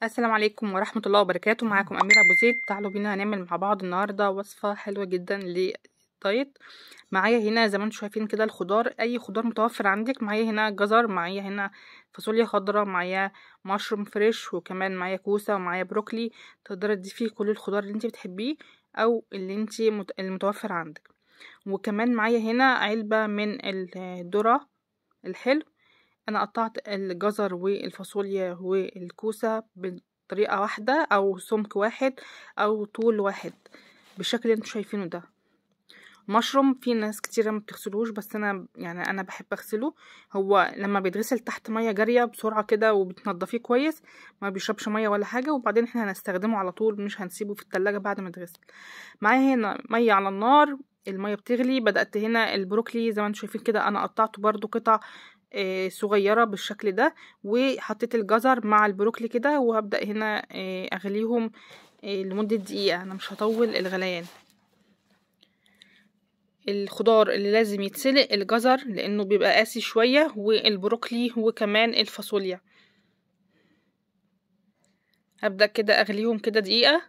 السلام عليكم ورحمة الله وبركاته. معاكم أميرة أبو زيد. تعالوا بينا هنعمل مع بعض النهاردة وصفة حلوة جدا للدايت. معايا هنا زي ما انتم شايفين كده الخضار، أي خضار متوفر عندك. معايا هنا جزر، معايا هنا فاصوليا خضراء، معايا مشروم فريش، وكمان معايا كوسة، ومعايا بروكلي. تقدري تضيفي كل الخضار اللي انت بتحبيه أو اللي انت المتوفر عندك. وكمان معايا هنا علبة من الذرة الحلو. انا قطعت الجزر والفاصوليا والكوسه بطريقه واحده او سمك واحد او طول واحد بالشكل اللي انتوا شايفينه ده. مشروم في ناس كتيره ما بتغسلوش، بس انا بحب اغسله. هو لما بيتغسل تحت ميه جاريه بسرعه كده وبتنضفيه كويس ما بيشربش ميه ولا حاجه، وبعدين احنا هنستخدمه على طول، مش هنسيبه في التلاجة بعد ما يتغسل. معايا هنا ميه على النار، الميه بتغلي. بدأت هنا البروكلي زي ما انتوا شايفين كده، انا قطعته برضو قطع صغيرة بالشكل ده، وحطيت الجزر مع البروكلي كده، وهبدأ هنا اغليهم لمدة دقيقة. انا مش هطول الغليان. الخضار اللي لازم يتسلق الجزر لانه بيبقى قاسي شوية، والبروكلي وكمان الفاصوليا. هبدأ كده اغليهم كده دقيقة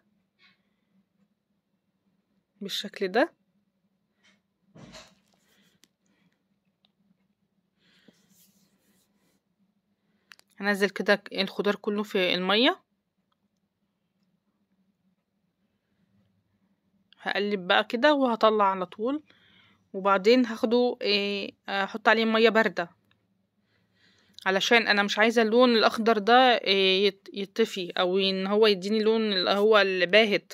بالشكل ده. هنزل كده الخضار كله في المية، هقلب بقى كده وهطلع على طول، وبعدين هاخده احط عليه مية باردة، علشان انا مش عايزة اللون الاخضر ده يطفي او ان هو يديني لون اللي هو الباهت.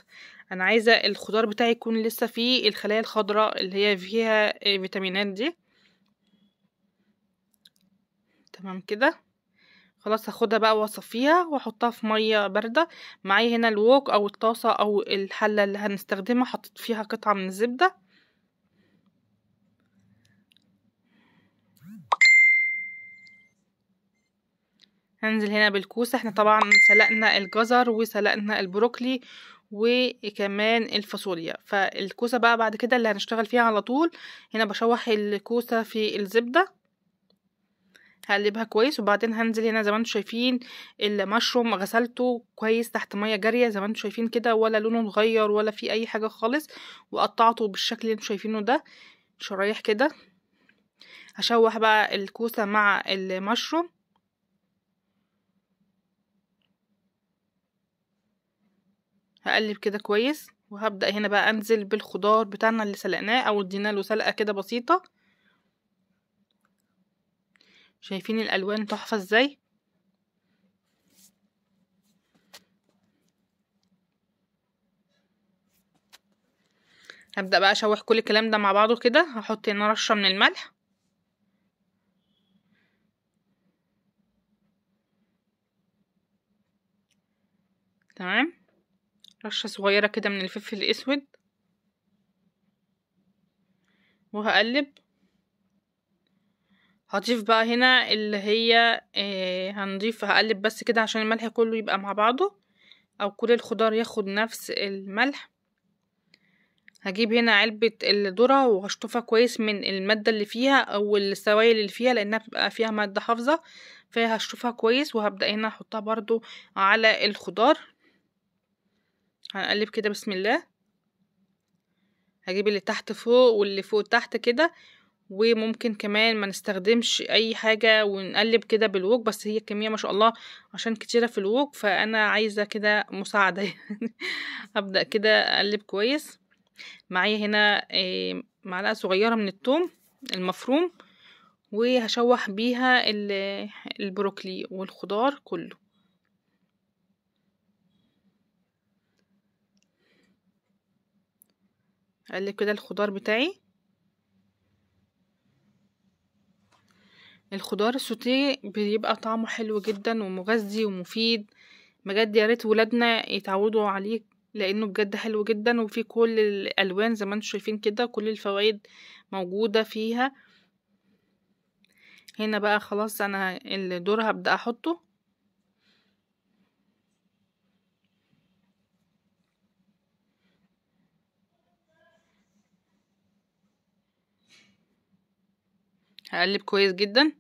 انا عايزة الخضار بتاعي يكون لسه فيه الخلايا الخضراء اللي هي فيها فيتامينات دي. تمام كده. خلاص هاخدها بقى واصفيها واحطها في ميه بارده. معايا هنا الوok او الطاسه او الحله اللي هنستخدمها، حطيت فيها قطعه من الزبده. هنزل هنا بالكوسه. احنا طبعا سلقنا الجزر وسلقنا البروكلي وكمان الفاصوليا، فالكوسه بقى بعد كده اللي هنشتغل فيها على طول. هنا بشوح الكوسه في الزبده، هقلبها كويس، وبعدين هنزل هنا زي ما انتم شايفين المشروم غسلته كويس تحت ميه جاريه زي ما انتم شايفين كده، ولا لونه اتغير ولا في اي حاجه خالص، وقطعته بالشكل اللي انتم شايفينه ده شرايح كده. هشوح بقى الكوسه مع المشروم، هقلب كده كويس، وهبدأ هنا بقى انزل بالخضار بتاعنا اللي سلقناه او ادينا له سلقه كده بسيطه. شايفين الالوان تحفه ازاي. هبدأ بقى اشوح كل الكلام ده مع بعضه كده. هحط هنا رشه من الملح، تمام، رشه صغيره كده من الفلفل الاسود، وهقلب. هضيف بقى هنا اللي هي هقلب بس كده عشان الملح كله يبقى مع بعضه، او كل الخضار ياخد نفس الملح. هجيب هنا علبة الذرة وهشطفها كويس من المادة اللي فيها او السوائل اللي فيها، لانها بتبقى فيها مادة حافظة، فهشطفها كويس. وهبدأ هنا احطها برضو على الخضار. هنقلب كده بسم الله. هجيب اللي تحت فوق واللي فوق تحت كده، وممكن كمان ما نستخدمش اي حاجة ونقلب كده بالوok، بس هي الكمية ما شاء الله عشان كتيرة في الوok، فانا عايزة كده مساعدة. هبدأ كده اقلب كويس. معايا هنا معلقة صغيرة من الثوم المفروم، وهشوح بيها البروكلي والخضار كله. اقلب كده الخضار بتاعي. الخضار السوتيه بيبقى طعمه حلو جدا ومغذي ومفيد بجد. يا ريت ولادنا يتعودوا عليه، لانه بجد حلو جدا وفيه كل الالوان زي ما انتم شايفين كده، كل الفوائد موجوده فيها. هنا بقى خلاص انا الذرة هبدا احطه. هقلب كويس جدا.